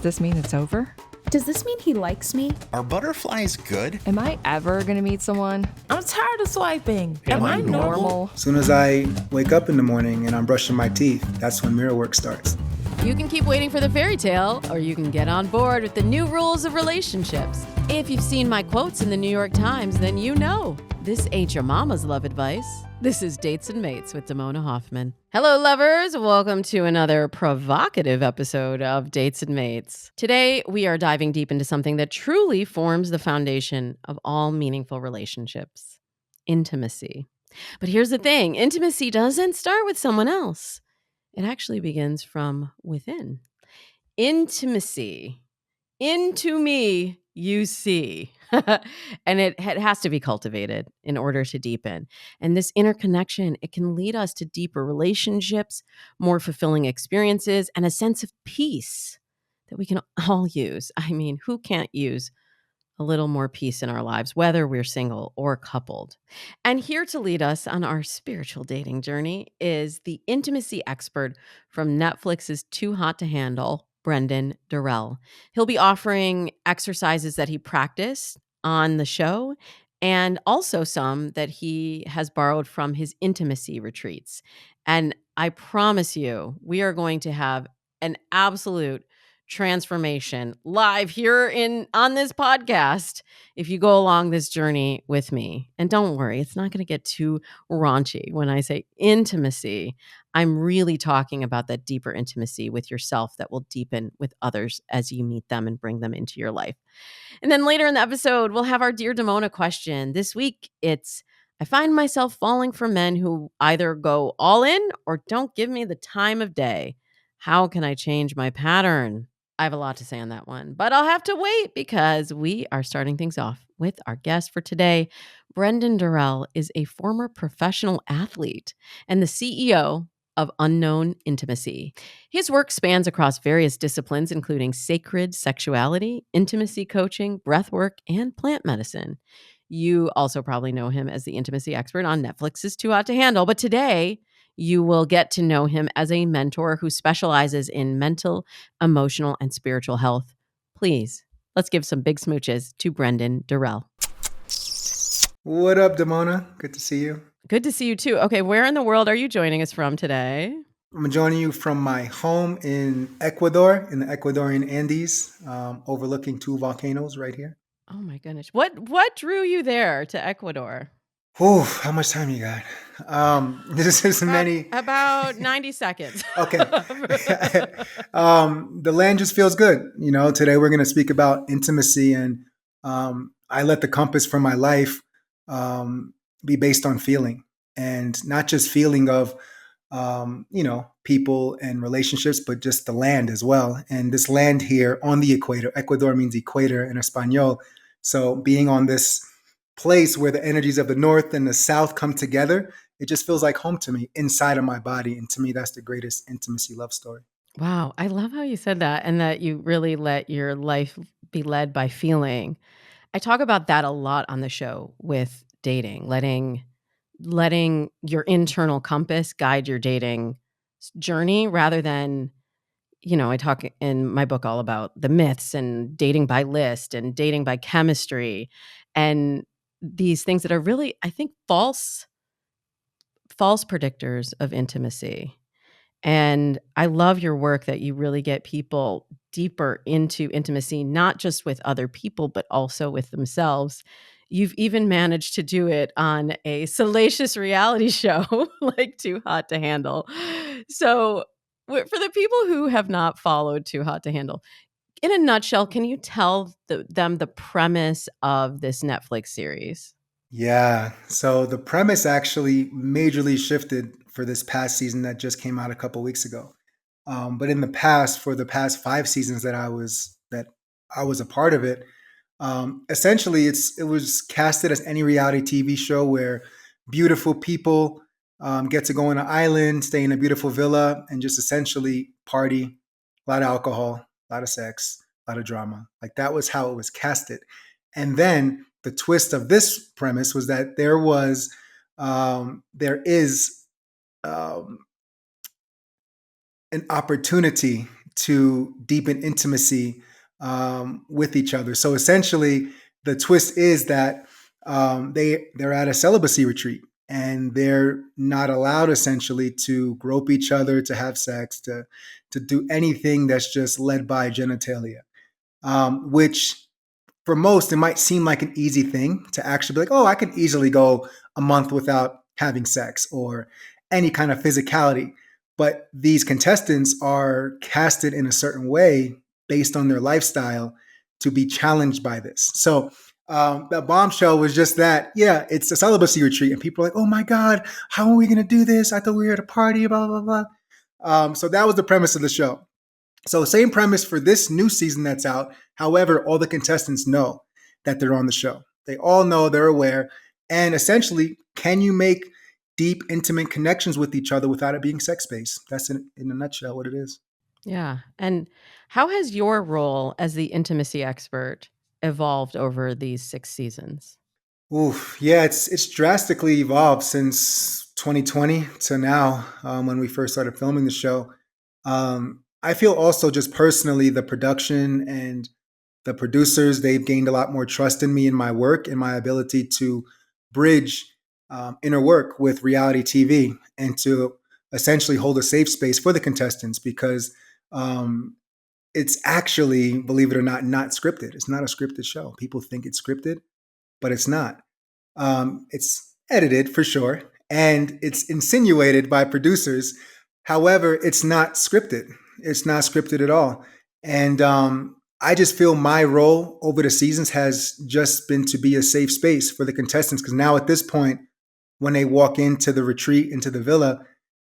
this mean it's over? Does this mean he likes me? Are butterflies good? Am I ever gonna meet someone? I'm tired of swiping. Am I normal? As soon as I wake up in the morning and I'm brushing my teeth, that's when mirror work starts. You can keep waiting for the fairy tale, or you can get on board with the new rules of relationships. If you've seen my quotes in the New York Times, then you know this ain't your mama's love advice. This is Dates and Mates with Damona Hoffman. Hello, lovers. Welcome to another provocative episode of Dates and Mates. Today, we are diving deep into something that truly forms the foundation of all meaningful relationships: intimacy. But here's the thing: intimacy doesn't start with someone else. It actually begins from within. Intimacy. Into me, you see. And it has to be cultivated in order to deepen. And this interconnection, it can lead us to deeper relationships, more fulfilling experiences, and a sense of peace that we can all use. I mean, who can't use a little more peace in our lives, whether we're single or coupled? And here to lead us on our spiritual dating journey is the intimacy expert from Netflix's Too Hot to Handle, Brenden Durell. He'll be offering exercises that he practiced on the show and also some that he has borrowed from his intimacy retreats. And I promise you, we are going to have an absolute transformation live here on this podcast if you go along this journey with me. And don't worry, it's not going to get too raunchy. When I say intimacy, I'm really talking about that deeper intimacy with yourself that will deepen with others as you meet them and bring them into your life. And then later in the episode, we'll have our Dear Damona question. This week, it's: I find myself falling for men who either go all in or don't give me the time of day. How can I change my pattern? I have a lot to say on that one, but I'll have to wait because we are starting things off with our guest for today. Brenden Durell is a former professional athlete and the CEO of Unknown Intimacy. His work spans across various disciplines, including sacred sexuality, intimacy coaching, breathwork, and plant medicine. You also probably know him as the intimacy expert on Netflix's Too Hot to Handle, but today you will get to know him as a mentor who specializes in mental, emotional, and spiritual health. Please, let's give some big smooches to Brenden Durell. What up, Damona? Good to see you. Good to see you too. Okay, where in the world are you joining us from today? I'm joining you from my home in Ecuador, in the Ecuadorian Andes, overlooking two volcanoes right here. Oh my goodness. What drew you there to Ecuador? Oh, how much time you got? This is many. About 90 seconds. Okay. The land just feels good. You know, today we're going to speak about intimacy, and I let the compass for my life be based on feeling, and not just feeling of, people and relationships, but just the land as well. And this land here on the equator, Ecuador means equator in Espanol. So being on this place where the energies of the north and the south come together, it just feels like home to me, inside of my body. And to me, that's the greatest intimacy love story. Wow. I love how you said that, and that you really let your life be led by feeling. I talk about that a lot on the show with dating, letting your internal compass guide your dating journey rather than, I talk in my book all about the myths and dating by list and dating by chemistry and these things that are really, I think, false predictors of intimacy. And I love your work that you really get people deeper into intimacy, not just with other people, but also with themselves. You've even managed to do it on a salacious reality show like Too Hot to Handle. So for the people who have not followed Too Hot to Handle, in a nutshell, can you tell them the premise of this Netflix series? Yeah. So the premise actually majorly shifted for this past season that just came out a couple weeks ago. But in the past, for the past 5 seasons that I was a part of it, essentially it was casted as any reality TV show where beautiful people get to go on an island, stay in a beautiful villa, and just essentially party, a lot of alcohol, a lot of sex, a lot of drama. Like that was how it was casted. And then the twist of this premise was that there is an opportunity to deepen intimacy with each other. So essentially, the twist is that they're at a celibacy retreat and they're not allowed essentially to grope each other, to have sex, to do anything that's just led by genitalia, which for most, it might seem like an easy thing to actually be like, oh, I could easily go a month without having sex or any kind of physicality. But these contestants are casted in a certain way based on their lifestyle to be challenged by this. So the bombshell was just that, yeah, it's a celibacy retreat. And people are like, oh my God, how are we going to do this? I thought we were at a party, blah, blah, blah. So that was the premise of the show. So same premise for this new season that's out. However, all the contestants know that they're on the show. They all know, they're aware. And essentially, can you make deep, intimate connections with each other without it being sex-based? That's in a nutshell what it is. Yeah. And how has your role as the intimacy expert evolved over these 6 seasons? Oof, yeah, it's drastically evolved since 2020 to now, when we first started filming the show. I feel also just personally the production and the producers, they've gained a lot more trust in me and my work and my ability to bridge inner work with reality TV and to essentially hold a safe space for the contestants because um, it's actually, believe it or not scripted. It's not a scripted show. People think it's scripted, but it's not. It's edited for sure, and it's insinuated by producers. However, it's not scripted. It's not scripted at all. And I just feel my role over the seasons has just been to be a safe space for the contestants. Because now at this point, when they walk into the retreat, into the villa,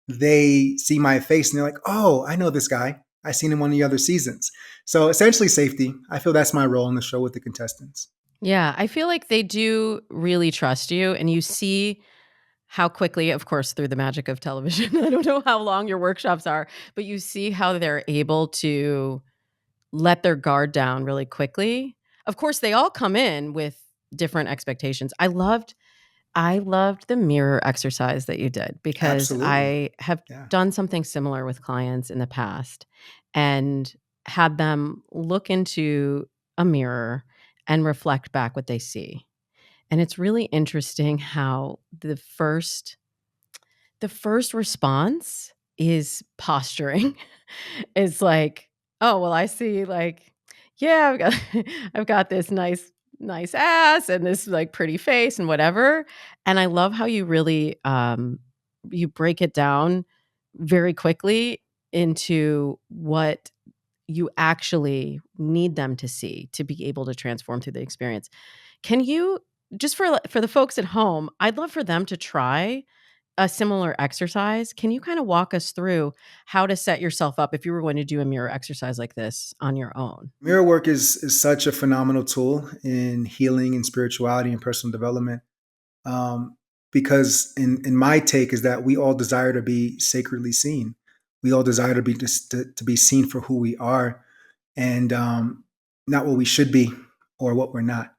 they see my face and they're like, oh, I know this guy. I've seen him on the other seasons. So essentially safety. I feel that's my role in the show with the contestants. Yeah, I feel like they do really trust you, and you see how quickly, of course, through the magic of television. I don't know how long your workshops are, but you see how they're able to let their guard down really quickly. Of course, they all come in with different expectations. I loved the mirror exercise that you did because Absolutely. I have Yeah. done something similar with clients in the past and had them look into a mirror and reflect back what they see. And it's really interesting how the first response is posturing. It's like, "Oh, well, I see, like, yeah, I've got I've got this nice ass and this, like, pretty face and whatever." And I love how you really, you break it down very quickly into what you actually need them to see to be able to transform through the experience. Can you just for the folks at home, I'd love for them to try a similar exercise. Can you kind of walk us through how to set yourself up if you were going to do a mirror exercise like this on your own? Mirror work is such a phenomenal tool in healing and spirituality and personal development. Because in my take is that we all desire to be sacredly seen. We all desire to be just to be seen for who we are and not what we should be or what we're not.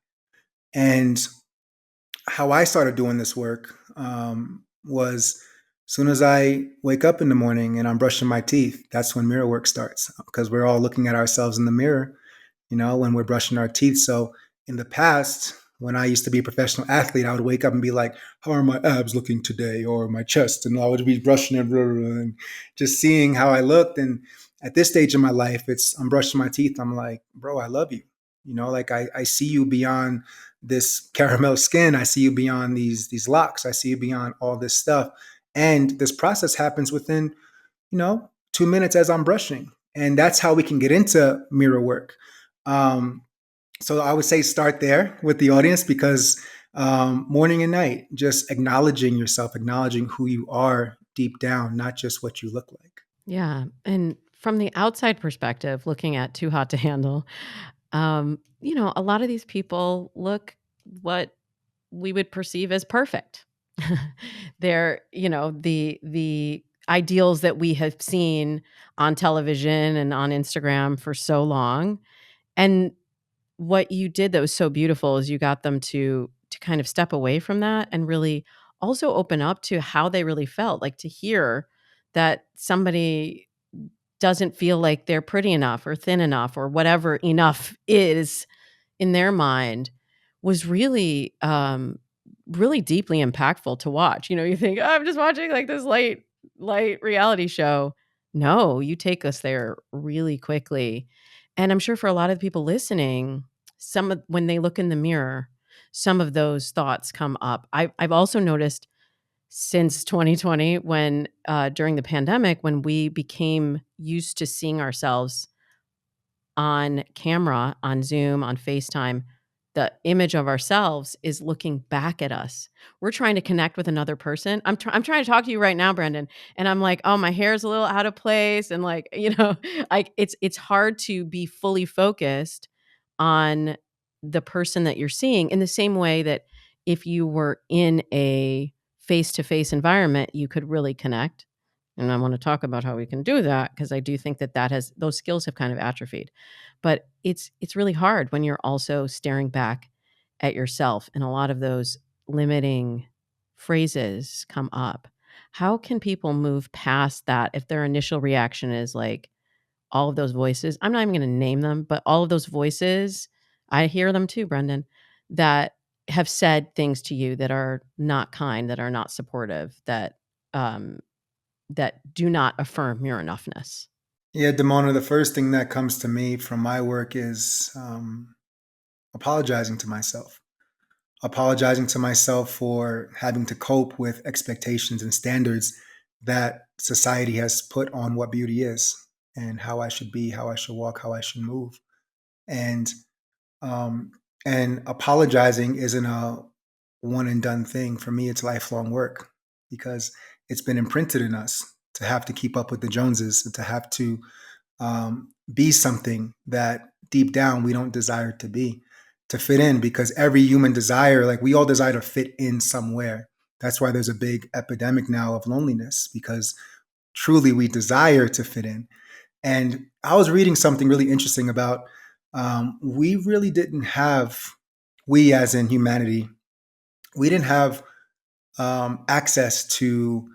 And how I started doing this work was as soon as I wake up in the morning and I'm brushing my teeth, that's when mirror work starts because we're all looking at ourselves in the mirror, when we're brushing our teeth. So in the past, when I used to be a professional athlete, I would wake up and be like, how are my abs looking today? Or my chest? And I would be brushing it and just seeing how I looked. And at this stage in my life, I'm brushing my teeth. I'm like, bro, I love you. Like I see you beyond this caramel skin. I see you beyond these locks. I see you beyond all this stuff. And this process happens within, 2 minutes as I'm brushing. And that's how we can get into mirror work. So I would say start there with the audience because morning and night, just acknowledging yourself, acknowledging who you are deep down, not just what you look like. Yeah. And from the outside perspective, looking at Too Hot to Handle, a lot of these people look what we would perceive as perfect. They're, the ideals that we have seen on television and on Instagram for so long. And what you did that was so beautiful is you got them to kind of step away from that and really also open up to how they really felt, like to hear that somebody doesn't feel like they're pretty enough or thin enough or whatever enough is in their mind was really really deeply impactful to watch. You think, "Oh, I'm just watching like this light reality show." No, you take us there really quickly. And I'm sure for a lot of the people listening, when they look in the mirror, some of those thoughts come up. I've also noticed since 2020, when during the pandemic, when we became used to seeing ourselves on camera, on Zoom, on FaceTime, the image of ourselves is looking back at us. We're trying to connect with another person. I'm trying to talk to you right now, Brenden, and I'm like, oh, my hair's a little out of place, and like, it's hard to be fully focused on the person that you're seeing in the same way that if you were in a face-to-face environment, you could really connect. And I want to talk about how we can do that because I do think that those skills have kind of atrophied. But it's really hard when you're also staring back at yourself, and a lot of those limiting phrases come up. How can people move past that if their initial reaction is like all of those voices? I'm not even going to name them, but all of those voices, I hear them too, Brenden, that have said things to you that are not kind, that are not supportive, um, that do not affirm your enoughness. Yeah, Damona, the first thing that comes to me from my work is apologizing to myself. Apologizing to myself for having to cope with expectations and standards that society has put on what beauty is and how I should be, how I should walk, how I should move. And um, and apologizing isn't a one and done thing. For me, it's lifelong work because it's been imprinted in us to have to keep up with the Joneses, and to have to be something that deep down we don't desire to be, to fit in, because every human desire, like we all desire to fit in somewhere. That's why there's a big epidemic now of loneliness, because truly we desire to fit in. And I was reading something really interesting about we really didn't have, we as in humanity, we didn't have access to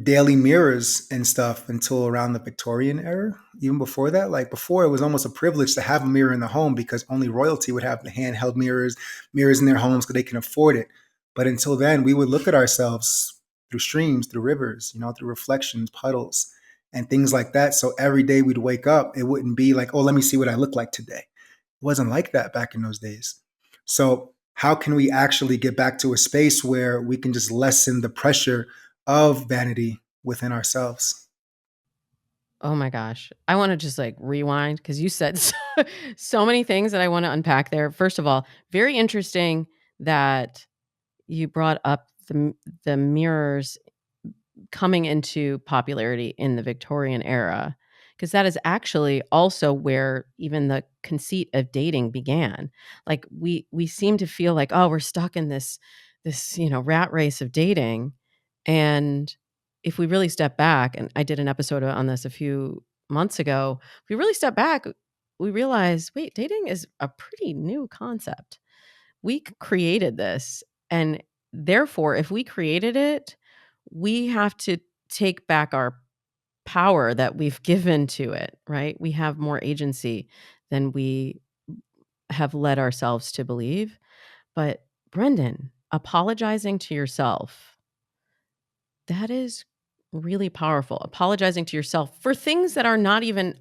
daily mirrors and stuff until around the Victorian era. Even before that, like before, it was almost a privilege to have a mirror in the home because only royalty would have the handheld mirrors in their homes because they can afford it. But until then, we would look at ourselves through streams, through rivers, through reflections, puddles, and things like that. So every day we'd wake up, it wouldn't be like, oh, let me see what I look like today. It wasn't like that back in those days. So how can we actually get back to a space where we can just lessen the pressure of vanity within ourselves? Oh my gosh. I want to just like rewind because you said so many things that I want to unpack there. First of all, very interesting that you brought up the mirrors coming into popularity in the Victorian era, because that is actually also where even the conceit of dating began. Like we seem to feel like, oh, we're stuck in this rat race of dating. And if we really step back, and I did an episode on this a few months ago, if we really step back, we realize, wait, dating is a pretty new concept. We created this, and therefore, if we created it, we have to take back our power that we've given to it, right? We have more agency than we have led ourselves to believe. But Brenden, apologizing to yourself, that is really powerful. Apologizing to yourself for things that are not even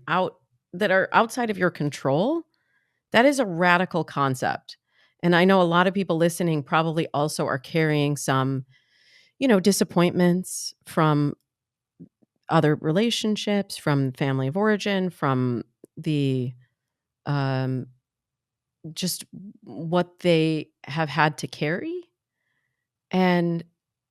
that are outside of your control. That is a radical concept. And I know a lot of people listening probably also are carrying some, disappointments from other relationships, from family of origin, from the um, just what they have had to carry. And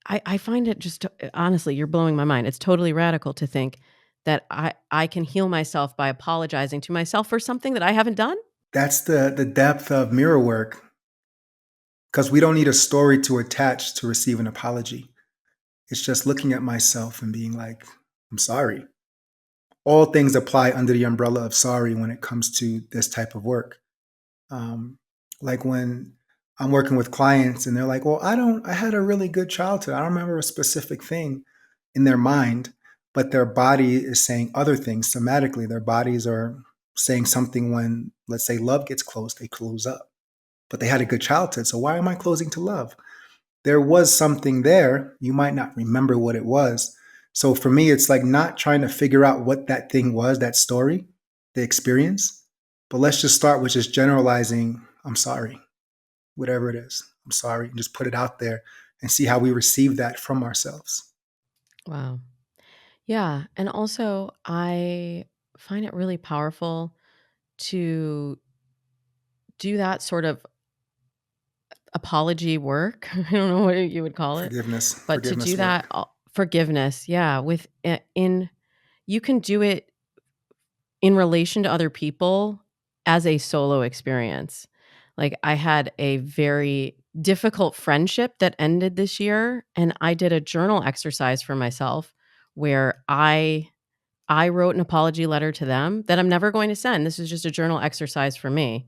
I find it just honestly, you're blowing my mind. It's totally radical to think that I can heal myself by apologizing to myself for something that I haven't done. That's the depth of mirror work, because we don't need a story to attach to receive an apology. It's just looking at myself and being like, I'm sorry. All things apply under the umbrella of sorry when it comes to this type of work. Um, like when I'm working with clients and they're like, well, I had a really good childhood. I don't remember a specific thing in their mind. but their body is saying other things somatically. Their bodies are saying something when, let's say, love gets close, they close up. But they had a good childhood. So why am I closing to love? There was something there. You might not remember what it was. So for me, it's like not trying to figure out what that thing was, that story, the experience. But let's just start with just generalizing, I'm sorry, whatever it is. I'm sorry. And just put it out there and see how we receive that from ourselves. Wow. Yeah. And also, I find it really powerful to do that sort of apology work. I don't know what you would call it, but to do Forgiveness work. that forgiveness, yeah, with in you can do it in relation to other people as a solo experience. Like I had a very difficult friendship that ended this year, and I did a journal exercise for myself where I wrote an apology letter to them that I'm never going to send. This is just a journal exercise for me.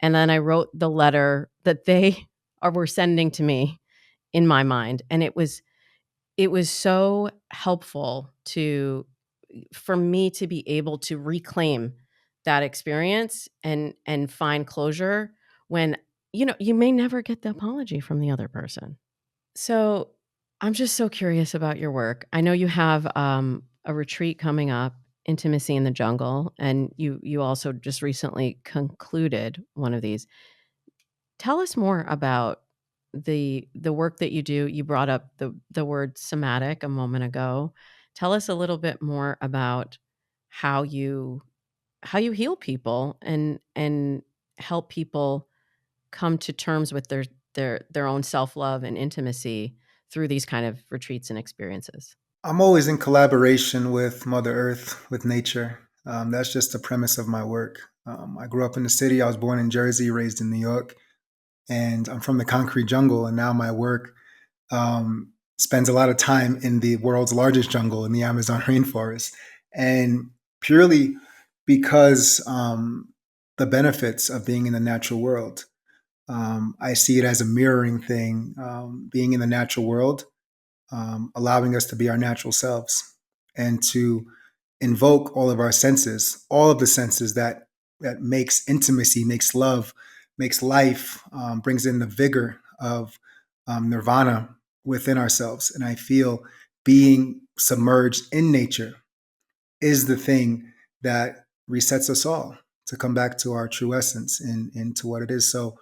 And then I wrote the letter that they were sending to me in my mind. And it was so helpful for me to be able to reclaim that experience and find closure when you may never get the apology from the other person. So I'm just so curious about your work. I know you have a retreat coming up, Intimacy in the Jungle, and you also just recently concluded one of these. Tell us more about the work that you do. You brought up the word somatic a moment ago. Tell us a little bit more about how you heal people and help people come to terms with their own self-love and intimacy through these kind of retreats and experiences. I'm always in collaboration with Mother Earth, with nature. That's just the premise of my work. I grew up in the city. I was born in Jersey, raised in New York, and I'm from the concrete jungle. And now my work spends a lot of time in the world's largest jungle in the Amazon rainforest. And purely because the benefits of being in the natural world. I see it as a mirroring thing, being in the natural world, allowing us to be our natural selves and to invoke all of our senses, all of the senses that makes intimacy, makes love, makes life, brings in the vigor of nirvana within ourselves. And I feel being submerged in nature is the thing that resets us all to come back to our true essence and to what it is. So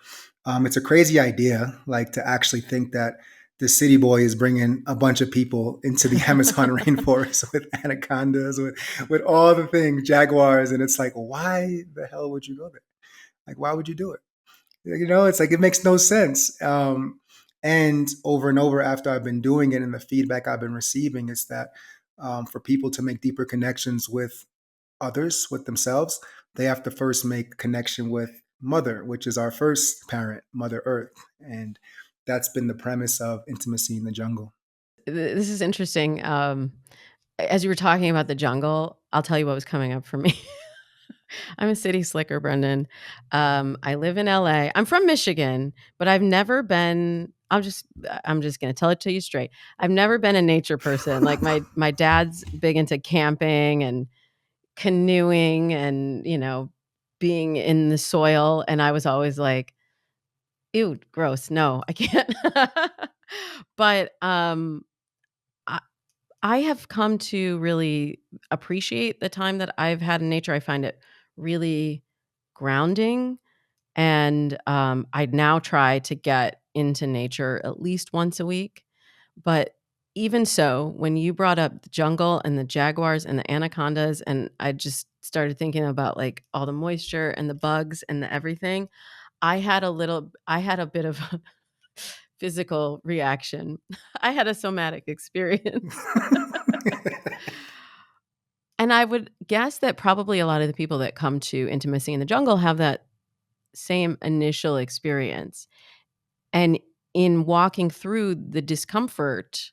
it's a crazy idea, like to actually think that the city boy is bringing a bunch of people into the Amazon rainforest with anacondas, with all the things, jaguars, and it's like, why the hell would you go there? Like, why would you do it? It's like it makes no sense. And over after I've been doing it, and the feedback I've been receiving is that for people to make deeper connections with others, with themselves, they have to first make connection with Mother, which is our first parent, Mother Earth. And that's been the premise of Intimacy in the Jungle. This is interesting. As you were talking about the jungle, I'll tell you what was coming up for me. I'm a city slicker, Brenden. I live in LA. I'm from Michigan, but I've never been. I'm just going to tell it to you straight. I've never been a nature person. Like my dad's big into camping and canoeing and being in the soil, and I was always like, ew, gross. No, I can't. But I, I have come to really appreciate the time that I've had in nature. I find it really grounding. And I now try to get into nature at least once a week. But even so, when you brought up the jungle and the jaguars and the anacondas, and I just started thinking about like all the moisture and the bugs and the everything, I had a bit of a physical reaction. I had a somatic experience. And I would guess that probably a lot of the people that come to Intimacy in the Jungle have that same initial experience. And in walking through the discomfort,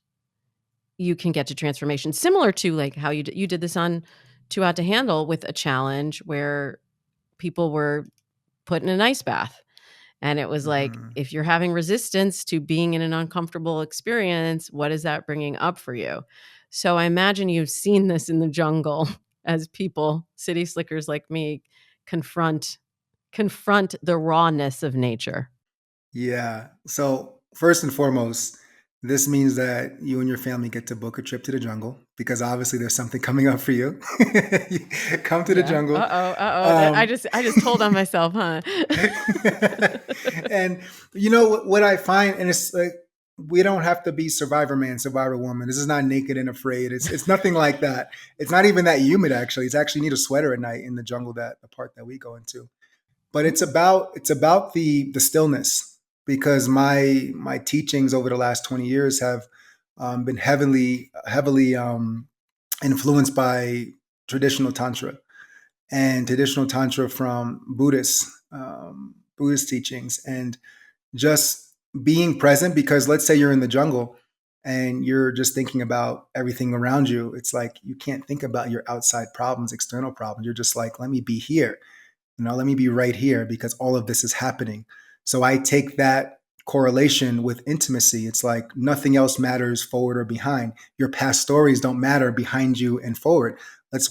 you can get to transformation, similar to like how you did this on Too Out to Handle with a challenge where people were put in an ice bath. And it was like, Mhm. if you're having resistance to being in an uncomfortable experience, what is that bringing up for you? So I imagine you've seen this in the jungle as people, city slickers like me, confront the rawness of nature. Yeah. So first and foremost, this means that you and your family get to book a trip to the jungle because obviously there's something coming up for you. You come to the Yeah. jungle. That I Um, just told on myself, huh? and you know what I find, and it's like we don't have to be Survivor Man, Survivor Woman. This is not Naked and Afraid. It's nothing like that. It's not even that humid. Actually, it's actually need a sweater at night in the jungle, that the part that we go into. But it's about the stillness, because my teachings over the last 20 years have been heavily influenced by traditional tantra, and traditional tantra from Buddhist teachings, and just being present. Because let's say you're in the jungle and you're just thinking about everything around you, it's like you can't think about your outside problems, external problems. You're just like, let me be here, let me be right here, because all of this is happening. So I take that correlation with intimacy. It's like nothing else matters forward or behind. Your past stories don't matter behind you and forward.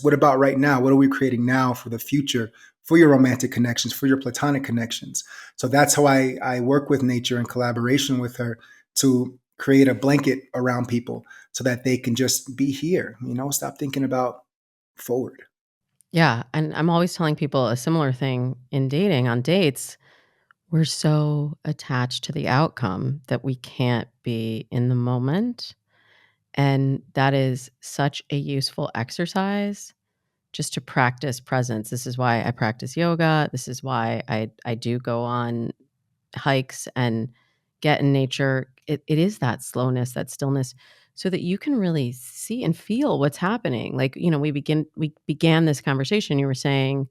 What about right now? What are we creating now for the future, for your romantic connections, for your platonic connections? So that's how I work with nature in collaboration with her to create a blanket around people so that they can just be here, stop thinking about forward. Yeah, and I'm always telling people a similar thing in dating on dates. We're so attached to the outcome that we can't be in the moment. And that is such a useful exercise just to practice presence. This is why I practice yoga. This is why I do go on hikes and get in nature. It is that slowness, that stillness, so that you can really see and feel what's happening. Like, we began this conversation. You were saying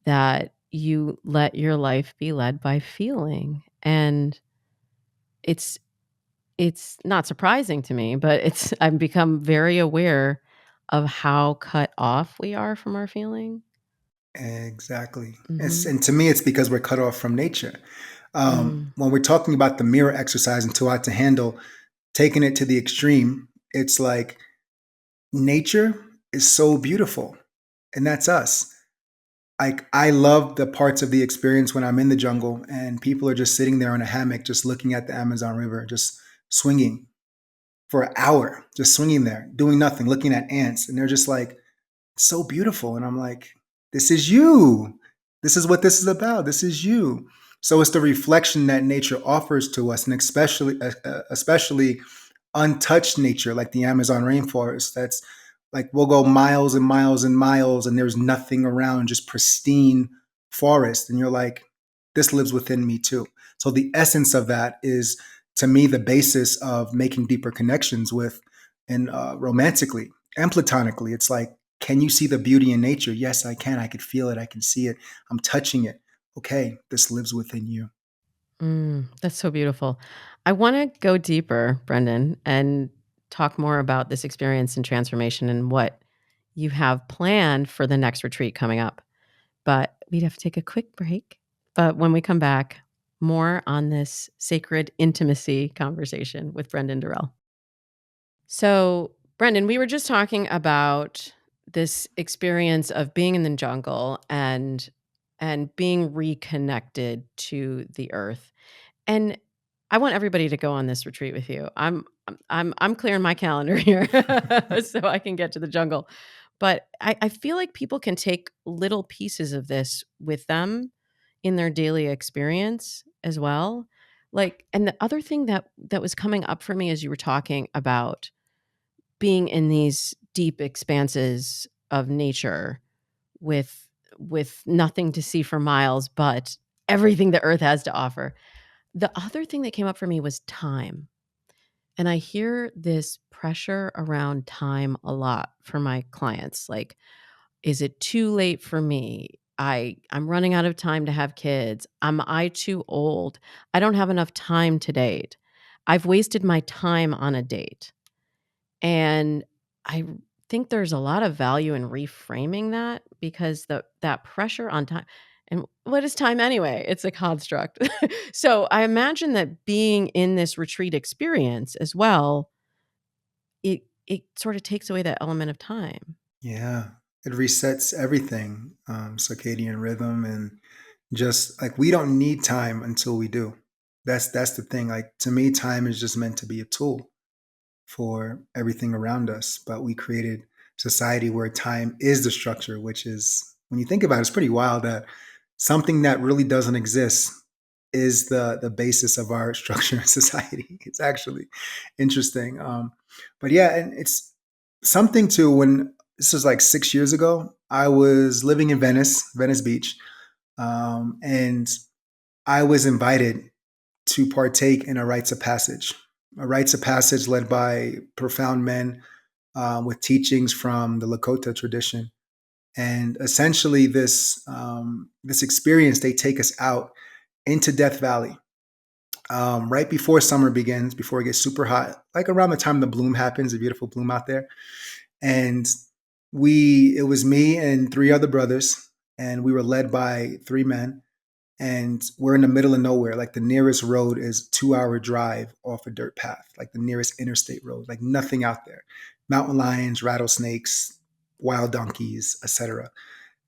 that you let your life be led by feeling. And it's it's not surprising to me, but it's I've become very aware of how cut off we are from our feeling. Exactly. Mhm. And to me, it's because we're cut off from nature. Mm. When we're talking about the mirror exercise and too hot to handle, taking it to the extreme, it's like nature is so beautiful, and that's us. I love the parts of the experience when I'm in the jungle and people are just sitting there on a hammock, just looking at the Amazon River, just swinging for an hour, just swinging there, doing nothing, looking at ants, and they're just like, so beautiful. And I'm like, this is you. This is what this is about. This is you. So it's the reflection that nature offers to us, and especially untouched nature like the Amazon rainforest. That's like we'll go miles and miles and miles, and there's nothing around, just pristine forest. And you're like, this lives within me too. So the essence of that is, to me, the basis of making deeper connections with, and romantically and platonically. It's like, can you see the beauty in nature? Yes, I can. I could feel it. I can see it. I'm touching it. Okay, this lives within you. That's so beautiful. I wanna go deeper, Brendan, and talk more about this experience and transformation and what you have planned for the next retreat coming up. But we'd have to take a quick break. But when we come back, more on this sacred intimacy conversation with Brendan Durell. So, Brendan, we were just talking about this experience of being in the jungle and being reconnected to the earth. And I want everybody to go on this retreat with you. I'm clearing my calendar here so I can get to the jungle. But I feel like people can take little pieces of this with them in their daily experience as well. Like, and the other thing that was coming up for me as you were talking about being in these deep expanses of nature with nothing to see for miles but everything the earth has to offer. The other thing that came up for me was time. And I hear this pressure around time a lot for my clients. Like, is it too late for me? I'm running out of time to have kids. Am I too old? I don't have enough time to date. I've wasted my time on a date. And I think there's a lot of value in reframing that, because that pressure on time, and what is time anyway? It's a construct. So I imagine that being in this retreat experience as well, it it sort of takes away that element of time. Yeah, it resets everything, circadian rhythm, and just like we don't need time until we do. That's the thing. Like to me, time is just meant to be a tool for everything around us. But we created society where time is the structure, which is when you think about it, it's pretty wild that something that really doesn't exist is the basis of our structure in society. It's actually interesting. But yeah, and it's something too. When this was like 6 years ago, I was living in Venice Beach, and I was invited to partake in a rites of passage, led by profound men with teachings from the Lakota tradition. And essentially, this experience, they take us out into Death Valley right before summer begins, before it gets super hot, like around the time the bloom happens, the beautiful bloom out there. And it was me and three other brothers, and we were led by three men. And we're in the middle of nowhere. Like the nearest road is 2 hour drive off a dirt path, like the nearest interstate road, like nothing out there. Mountain lions, rattlesnakes, wild donkeys, etc.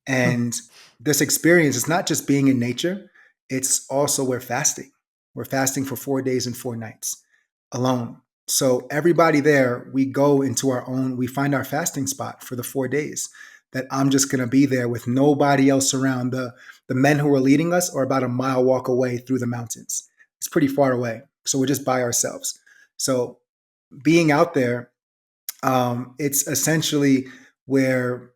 And this experience is not just being in nature, it's also we're fasting. We're fasting for 4 days and 4 nights alone. So everybody there, we find our fasting spot for the 4 days that I'm just going to be there with nobody else around. The men who are leading us are about a mile walk away through the mountains. It's pretty far away. So we're just by ourselves. So being out there, it's essentially where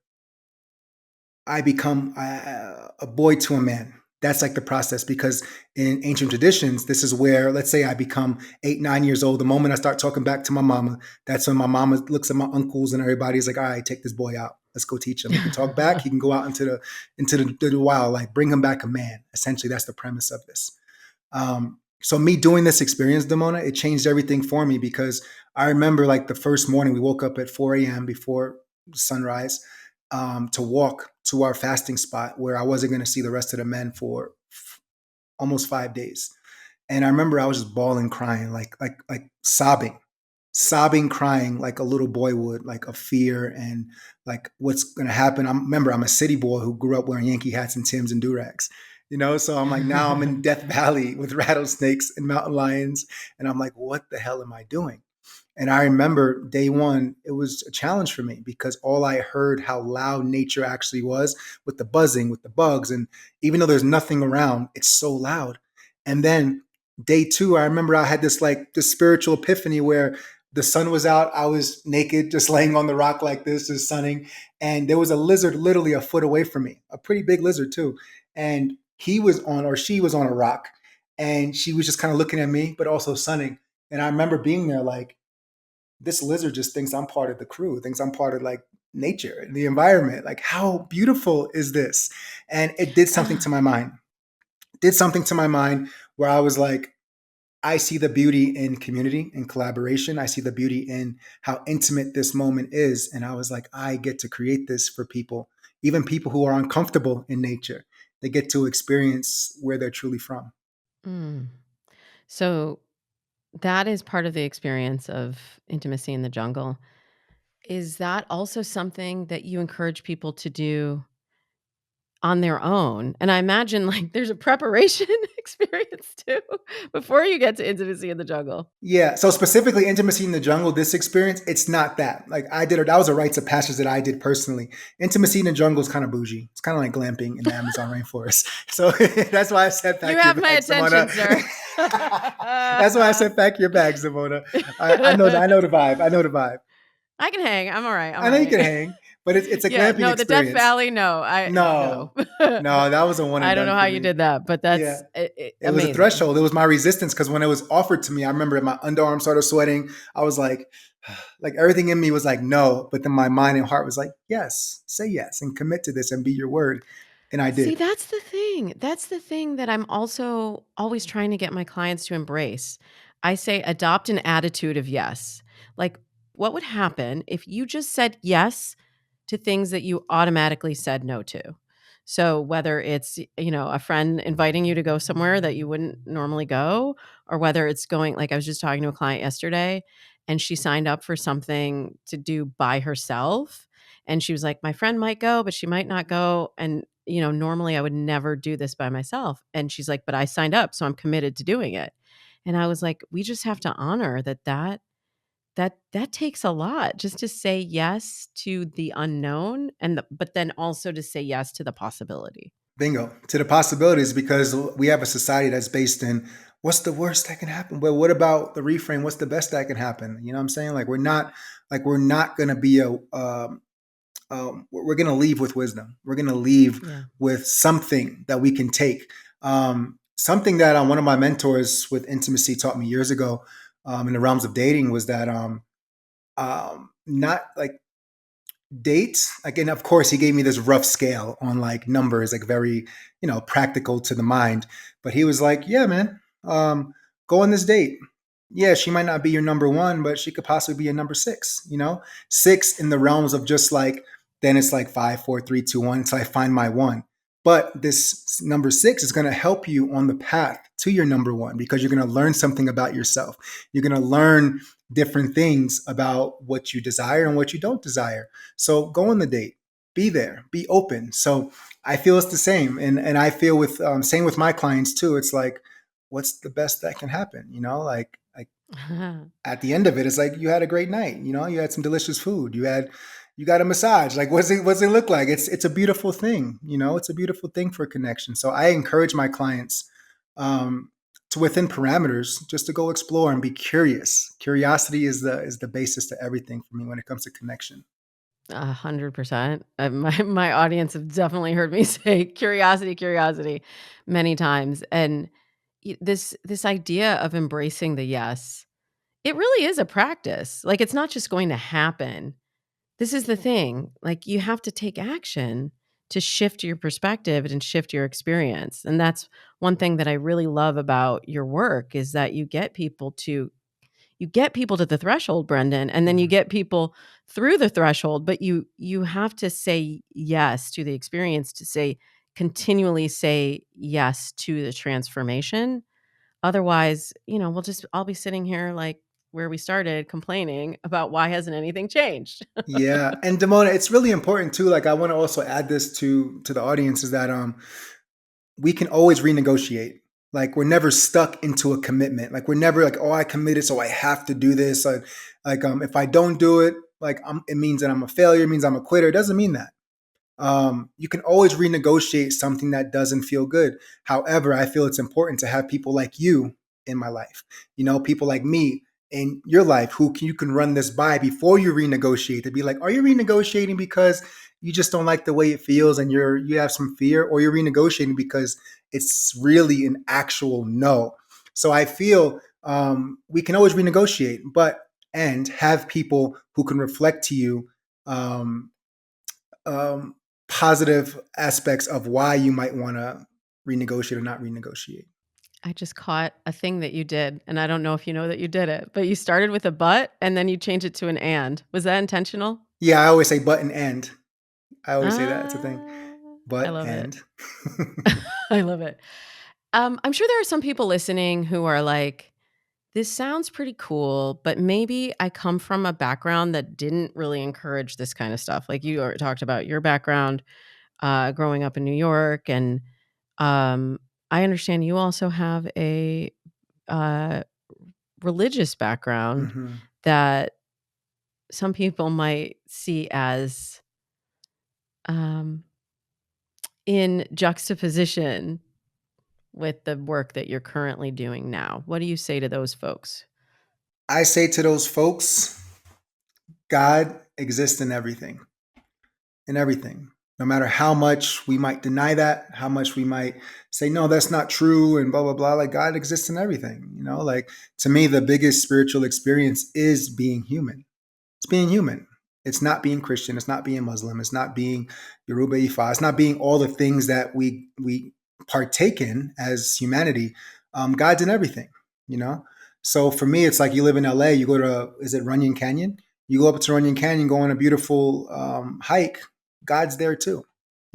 I become a boy to a man. That's like the process, because in ancient traditions, this is where, let's say I become 8, 9 years old. The moment I start talking back to my mama, that's when my mama looks at my uncles and everybody's like, all right, take this boy out. Let's go teach him. He can talk back. He can go out into the wild, like bring him back a man. Essentially, that's the premise of this. So me doing this experience, Damona, it changed everything for me, because I remember like the first morning we woke up at 4 a.m. before sunrise to walk to our fasting spot where I wasn't going to see the rest of the men for almost 5 days. And I remember I was just bawling, crying, like sobbing, crying like a little boy would, like of fear and like what's going to happen. I'm a city boy who grew up wearing Yankee hats and Timbs and durags, so I'm like, now I'm in Death Valley with rattlesnakes and mountain lions. And I'm like, what the hell am I doing? And I remember day one, it was a challenge for me because all I heard how loud nature actually was with the buzzing, with the bugs. And even though there's nothing around, it's so loud. And then day two, I remember I had this spiritual epiphany where the sun was out. I was naked, just laying on the rock like this, just sunning. And there was a lizard literally a foot away from me, a pretty big lizard too. And she was on a rock, and she was just kind of looking at me, but also sunning. And I remember being there like, this lizard just thinks I'm part of the crew, thinks I'm part of like nature and the environment. Like, how beautiful is this? And it did something to my mind. Where I was like, I see the beauty in community and collaboration. I see the beauty in how intimate this moment is. And I was like, I get to create this for people, even people who are uncomfortable in nature. They get to experience where they're truly from. Mm. So that is part of the experience of intimacy in the jungle. Is that also something that you encourage people to do on their own? And I imagine like there's a preparation experience too before you get to intimacy in the jungle. Yeah. So specifically intimacy in the jungle, this experience, it's not that. Like that was a rites of passage that I did personally. Intimacy in the jungle is kind of bougie. It's kind of like glamping in the Amazon rainforest. So that's why I said pack You your have my bags, attention, Simona. sir. That's why I said pack your bags, Simona. I know the vibe. I can hang. I'm all right. I know you can hang, but it's a Yeah, glamping no, the Death experience. Valley, no. No, that was a one and I don't done know for how me. you did that, but that's Yeah. It was amazing. a threshold. It was my resistance, because when it was offered to me, I remember my underarm started sweating. I was like everything in me was like, no. But then my mind and heart was like, yes, say yes and commit to this and be your word. And I See, did. that's the thing. That's the thing that I'm also always trying to get my clients to embrace. I say adopt an attitude of yes. Like, what would happen if you just said yes to things that you automatically said no to? So whether it's, a friend inviting you to go somewhere that you wouldn't normally go, or whether it's going, like I was just talking to a client yesterday and she signed up for something to do by herself. And she was like, my friend might go, but she might not go. And, normally I would never do this by myself. And she's like, but I signed up, so I'm committed to doing it. And I was like, we just have to honor that takes a lot, just to say yes to the unknown, but then also to say yes to the possibility. Bingo. To the possibilities, because we have a society that's based in what's the worst that can happen? Well, what about the reframe? What's the best that can happen? You know what I'm saying? Like we're not going to be we're going to leave with wisdom. We're going to leave with something that we can take. Something that one of my mentors with intimacy taught me years ago in the realms of dating was that not like dates. Again, of course, he gave me this rough scale on like numbers, like very, practical to the mind. But he was like, yeah, man, go on this date. Yeah, she might not be your number one, but she could possibly be your number six, 6 in the realms of just like, then it's like 5, 4, 3, 2, 1 until I find my one. But this number 6 is going to help you on the path to your number one, because you're going to learn something about yourself. You're going to learn different things about what you desire and what you don't desire. So go on the date, be there, be open. So I feel it's the same. And I feel with, same with my clients too. It's like, what's the best that can happen? Like at the end of it, it's like, you had a great night. You had some delicious food. You got a massage. Like, what's it look like? It's a beautiful thing. It's a beautiful thing for connection. So I encourage my clients, to within parameters, just to go explore and be curious. Curiosity is the basis to everything for me when it comes to connection. 100%. My audience have definitely heard me say curiosity many times. And this idea of embracing the yes, it really is a practice. Like, it's not just going to happen. This is the thing. Like, you have to take action to shift your perspective and shift your experience. And that's one thing that I really love about your work, is that you get people to the threshold, Brenden, and then you get people through the threshold, but you have to say yes to the experience, to continually say yes to the transformation. Otherwise, I'll be sitting here like where we started, complaining about why hasn't anything changed. Yeah. And Damona, it's really important too. Like, I want to also add this to the audience, is that we can always renegotiate. Like, we're never stuck into a commitment. Like, we're never like, oh, I committed, so I have to do this. If I don't do it, like, it means that I'm a failure. It means I'm a quitter. It doesn't mean that. You can always renegotiate something that doesn't feel good. However, I feel it's important to have people like you in my life. People like me in your life who you can run this by before you renegotiate, to be like, are you renegotiating because you just don't like the way it feels and you have some fear, or you're renegotiating because it's really an actual no? So I feel we can always renegotiate, and have people who can reflect to you positive aspects of why you might want to renegotiate or not renegotiate. I just caught a thing that you did, and I don't know if you know that you did it, but you started with a but and then you changed it to an and. Was that intentional? Yeah, I always say but and end. I always say that. It's a thing. But I love and. it. I love it. I'm sure there are some people listening who are like, this sounds pretty cool, but maybe I come from a background that didn't really encourage this kind of stuff. Like, you talked about your background growing up in New York, and I understand you also have a religious background Mm-hmm. that some people might see as in juxtaposition with the work that you're currently doing now. What do you say to those folks? I say to those folks, God exists in everything. In everything. No matter how much we might deny that, how much we might say, no, that's not true, and blah, blah, blah. Like, God exists in everything. Like, to me, the biggest spiritual experience is being human. It's being human. It's not being Christian. It's not being Muslim. It's not being Yoruba Ifa. It's not being all the things that we partake in as humanity. God's in everything, So for me, it's like, you live in LA, you go to, is it Runyon Canyon? You go up to Runyon Canyon, go on a beautiful hike. God's there too.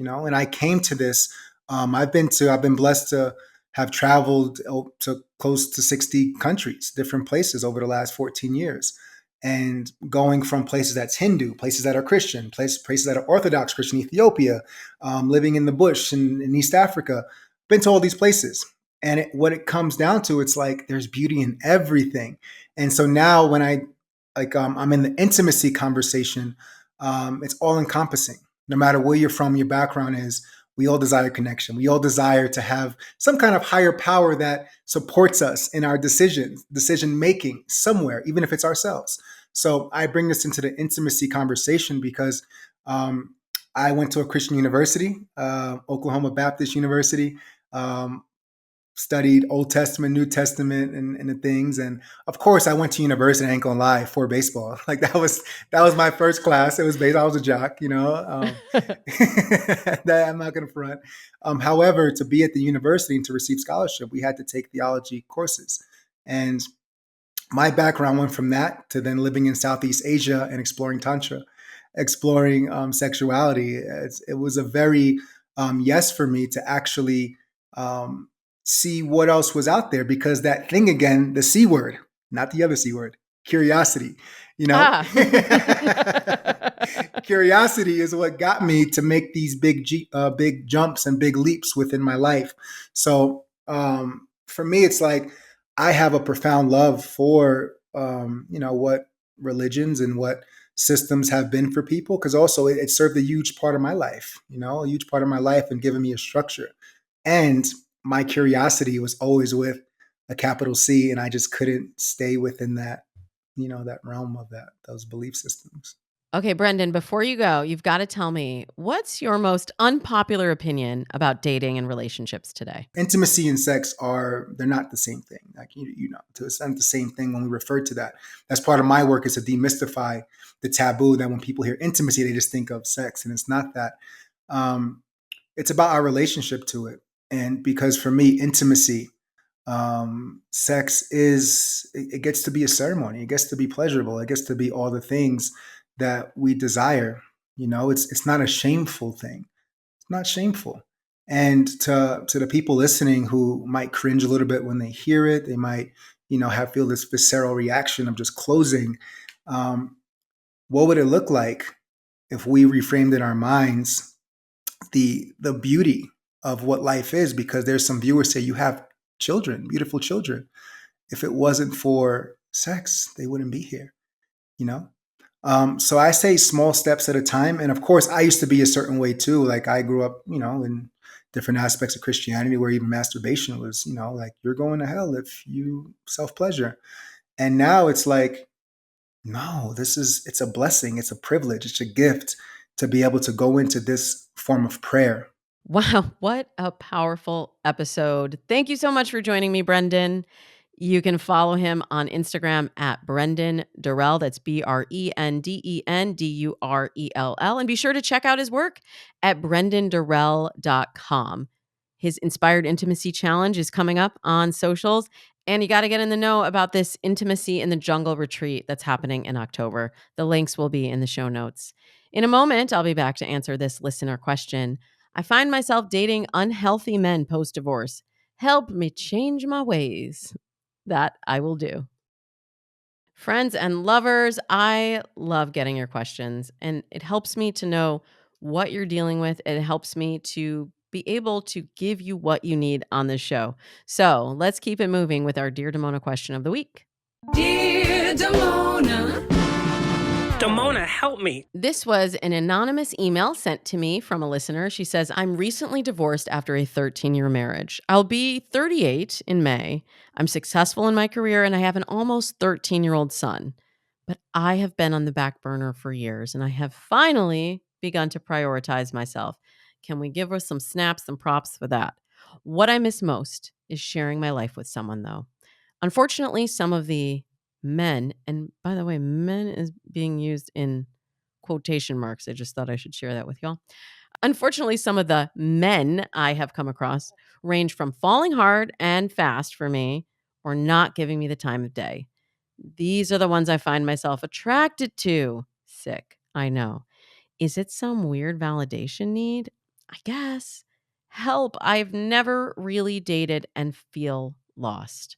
And I came to this. I've been blessed to have traveled to close to 60 countries, different places over the last 14 years. And going from places that's Hindu, places that are Christian, places that are Orthodox Christian, Ethiopia, living in the bush in East Africa, been to all these places. And what it comes down to, it's like there's beauty in everything. And so now when I'm in the intimacy conversation, it's all encompassing. No matter where you're from, your background is, we all desire connection. We all desire to have some kind of higher power that supports us in our decision making somewhere, even if it's ourselves. So I bring this into the intimacy conversation because I went to a Christian university, Oklahoma Baptist University. Studied Old Testament, New Testament, and the things. And of course, I went to university. I ain't gonna lie, for baseball. Like that was my first class. It was baseball. I was a jock, that I'm not gonna front. However, to be at the university and to receive scholarship, we had to take theology courses. And my background went from that to then living in Southeast Asia and exploring Tantra, exploring sexuality. It was a very yes for me to actually see what else was out there, because that thing again, the C word, not the other C word, curiosity, Curiosity is what got me to make these big jumps and big leaps within my life. So for me, it's like I have a profound love for what religions and what systems have been for people, because also it served a huge part of my life, a huge part of my life, and given me a structure. And my curiosity was always with a capital C, and I just couldn't stay within that, that realm of those belief systems. Okay, Brenden, before you go, you've got to tell me, what's your most unpopular opinion about dating and relationships today? Intimacy and sex they're not the same thing. Like, it's not the same thing when we refer to that. That's part of my work, is to demystify the taboo that when people hear intimacy, they just think of sex, and it's not that. It's about our relationship to it. And because for me, intimacy, sex it gets to be a ceremony. It gets to be pleasurable. It gets to be all the things that we desire. It's not a shameful thing. It's not shameful. And to the people listening who might cringe a little bit when they hear it, they might, feel this visceral reaction of just closing. What would it look like if we reframed in our minds the beauty of what life is? Because there's some viewers say you have children, beautiful children. If it wasn't for sex, they wouldn't be here, So I say small steps at a time. And of course, I used to be a certain way too. Like I grew up, in different aspects of Christianity where even masturbation was, like you're going to hell if you self-pleasure. And now it's like, no, it's a blessing. It's a privilege. It's a gift to be able to go into this form of prayer. Wow, what a powerful episode. Thank you so much for joining me, Brenden. You can follow him on Instagram at Brenden Durell. That's BrendenDurell. And be sure to check out his work at brendendurell.com. His Inspired Intimacy Challenge is coming up on socials. And you got to get in the know about this Intimacy in the Jungle retreat that's happening in October. The links will be in the show notes. In a moment, I'll be back to answer this listener question. I find myself dating unhealthy men post-divorce. Help me change my ways. That I will do. Friends and lovers, I love getting your questions, and it helps me to know what you're dealing with. It helps me to be able to give you what you need on this show. So let's keep it moving with our Dear Damona question of the week. Dear Damona. Damona, help me. This was an anonymous email sent to me from a listener. She says, I'm recently divorced after a 13-year marriage. I'll be 38 in May. I'm successful in my career and I have an almost 13-year-old son. But I have been on the back burner for years and I have finally begun to prioritize myself. Can we give us some snaps and props for that? What I miss most is sharing my life with someone, though. Unfortunately, some of the men, and by the way, men is being used in quotation marks. I just thought I should share that with y'all. Unfortunately, some of the men I have come across range from falling hard and fast for me or not giving me the time of day. These are the ones I find myself attracted to. Sick, I know. Is it some weird validation need? I guess, help. I've never really dated and feel lost.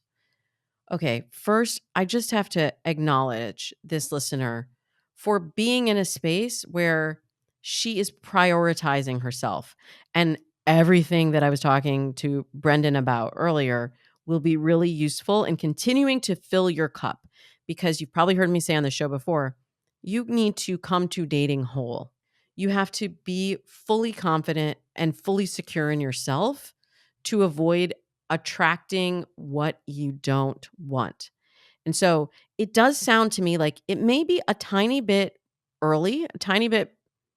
Okay, first, I just have to acknowledge this listener for being in a space where she is prioritizing herself. And everything that I was talking to Brenden about earlier will be really useful in continuing to fill your cup, because you've probably heard me say on the show before, you need to come to dating whole. You have to be fully confident and fully secure in yourself to avoid attracting what you don't want. And so it does sound to me like it may be a tiny bit early, a tiny bit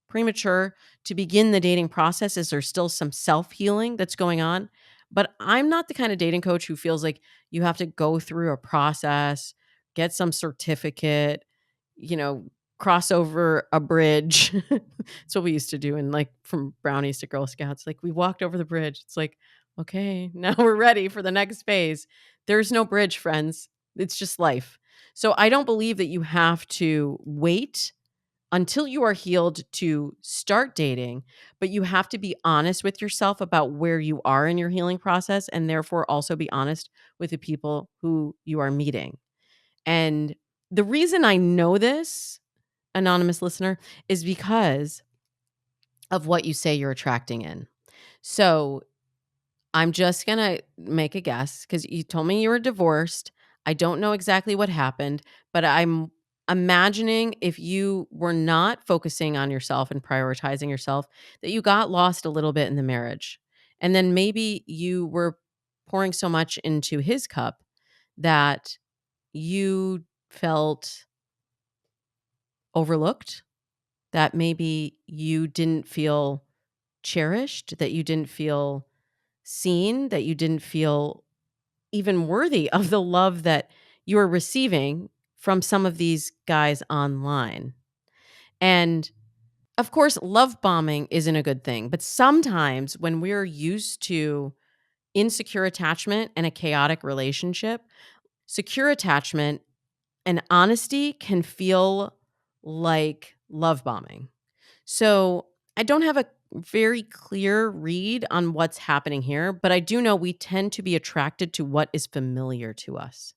premature to begin the dating process, as there's still some self healing that's going on. But I'm not the kind of dating coach who feels like you have to go through a process, get some certificate, you know, cross over a bridge. It's what we used to do in, like, from brownies to Girl Scouts. Like, we walked over the bridge. It's like, okay, now we're ready for the next phase. There's no bridge, friends. It's just life. So I don't believe that you have to wait until you are healed to start dating, but you have to be honest with yourself about where you are in your healing process, and therefore also be honest with the people who you are meeting. And the reason I know this, anonymous listener, is because of what you say you're attracting in. So I'm just going to make a guess, because you told me you were divorced. I don't know exactly what happened, but I'm imagining, if you were not focusing on yourself and prioritizing yourself, that you got lost a little bit in the marriage. And then maybe you were pouring so much into his cup that you felt overlooked, that maybe you didn't feel cherished, that you didn't feel seen, that you didn't feel even worthy of the love that you are receiving from some of these guys online. And of course, love bombing isn't a good thing, but sometimes when we're used to insecure attachment and a chaotic relationship, secure attachment and honesty can feel like love bombing. So I don't have a very clear read on what's happening here, but I do know we tend to be attracted to what is familiar to us.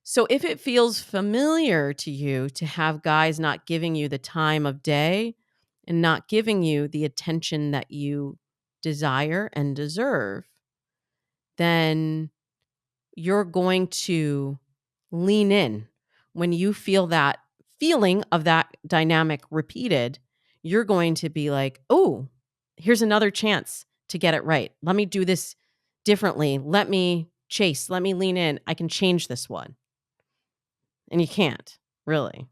So if it feels familiar to you to have guys not giving you the time of day and not giving you the attention that you desire and deserve, then you're going to lean in. When you feel that feeling of that dynamic repeated, you're going to be like, oh, here's another chance to get it right. Let me do this differently. Let me chase. Let me lean in. I can change this one. And you can't, really.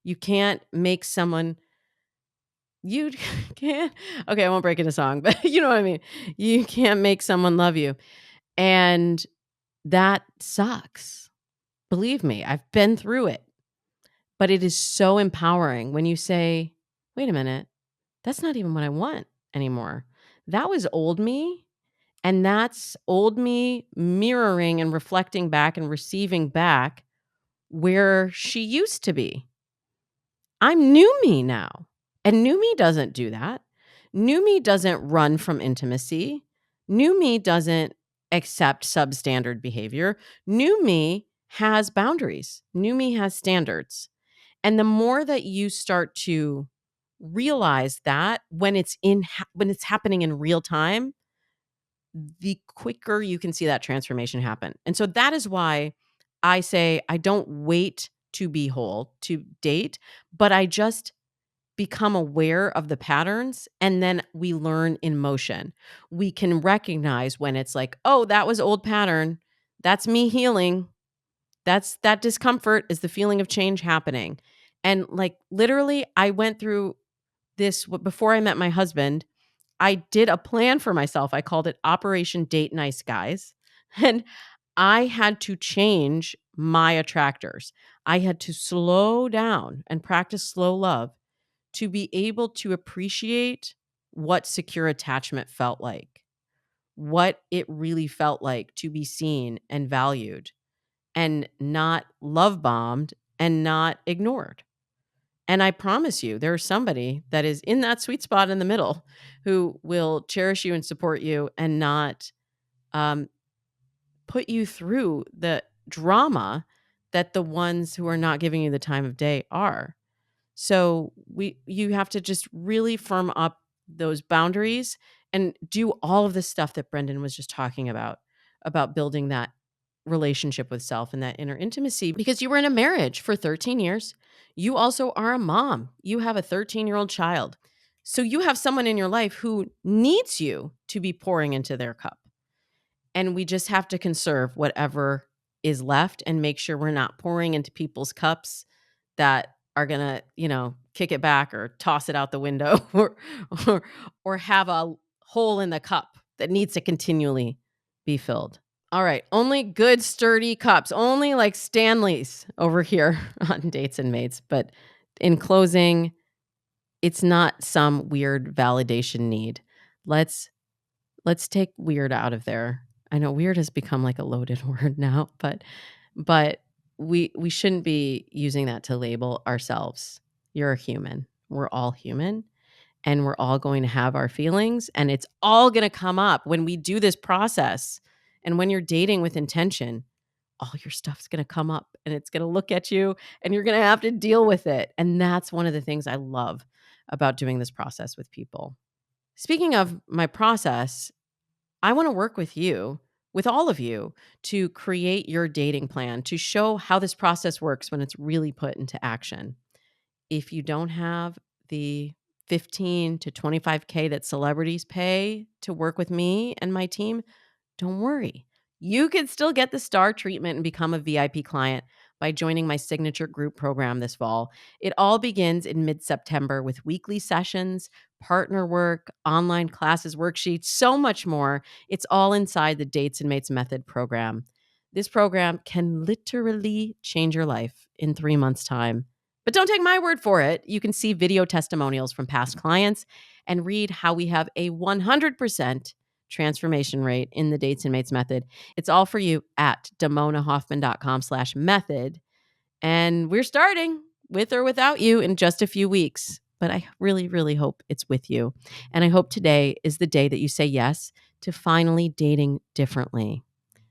You can't make someone, you can't, okay, I won't break into song, but you know what I mean? You can't make someone love you. And that sucks. Believe me, I've been through it. But it is so empowering when you say, wait a minute, that's not even what I want anymore. That was old me. And that's old me mirroring and reflecting back and receiving back where she used to be. I'm new me now. And new me doesn't do that. New me doesn't run from intimacy. New me doesn't accept substandard behavior. New me has boundaries. New me has standards. And the more that you start to realize that when when it's happening in real time, the quicker you can see that transformation happen. And so that is why I say I don't wait to be whole to date, but I just become aware of the patterns, and then we learn in motion. We can recognize when it's like, oh, that was old pattern. That's me healing. That discomfort is the feeling of change happening. And like literally, I went through this before I met my husband. I did a plan for myself. I called it Operation Date Nice Guys. And I had to change my attractors. I had to slow down and practice slow love to be able to appreciate what secure attachment felt like, what it really felt like to be seen and valued and not love bombed and not ignored. And I promise you, there's somebody that is in that sweet spot in the middle who will cherish you and support you and not put you through the drama that the ones who are not giving you the time of day are. So you have to just really firm up those boundaries and do all of the stuff that Brenden was just talking about building that relationship with self and that inner intimacy, because you were in a marriage for 13 years. You also are a mom. You have a 13-year-old child. So you have someone in your life who needs you to be pouring into their cup. And we just have to conserve whatever is left and make sure we're not pouring into people's cups that are going to, kick it back or toss it out the window or have a hole in the cup that needs to continually be filled. All right, only good sturdy cups, only like Stanley's over here on Dates and Mates. But in closing, it's not some weird validation need. Let's take weird out of there. I know weird has become like a loaded word now, but we shouldn't be using that to label ourselves. You're a human. We're all human, and we're all going to have our feelings, and it's all going to come up when we do this process. And when you're dating with intention, all your stuff's going to come up and it's going to look at you and you're going to have to deal with it. And that's one of the things I love about doing this process with people. Speaking of my process, I want to work with you, with all of you, to create your dating plan, to show how this process works when it's really put into action. If you don't have the 15 to 25K that celebrities pay to work with me and my team, don't worry. You can still get the star treatment and become a VIP client by joining my signature group program this fall. It all begins in mid-September with weekly sessions, partner work, online classes, worksheets, so much more. It's all inside the Dates and Mates Method program. This program can literally change your life in 3 months' time. But don't take my word for it. You can see video testimonials from past clients and read how we have a 100% transformation rate in the Dates and Mates Method. It's all for you at damonahoffman.com/method. And we're starting with or without you in just a few weeks. But I really, really hope it's with you. And I hope today is the day that you say yes to finally dating differently.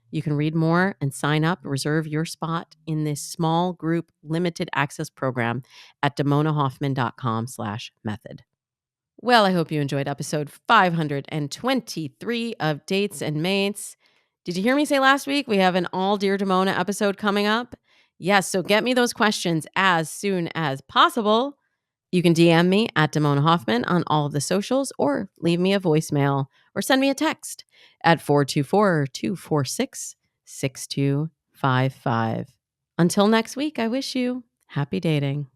You can read more and sign up, reserve your spot in this small group limited access program at damonahoffman.com/method. Well, I hope you enjoyed episode 523 of Dates and Mates. Did you hear me say last week we have an all Dear Damona episode coming up? Yes, so get me those questions as soon as possible. You can DM me at Damona Hoffman on all of the socials, or leave me a voicemail or send me a text at 424-246-6255. Until next week, I wish you happy dating.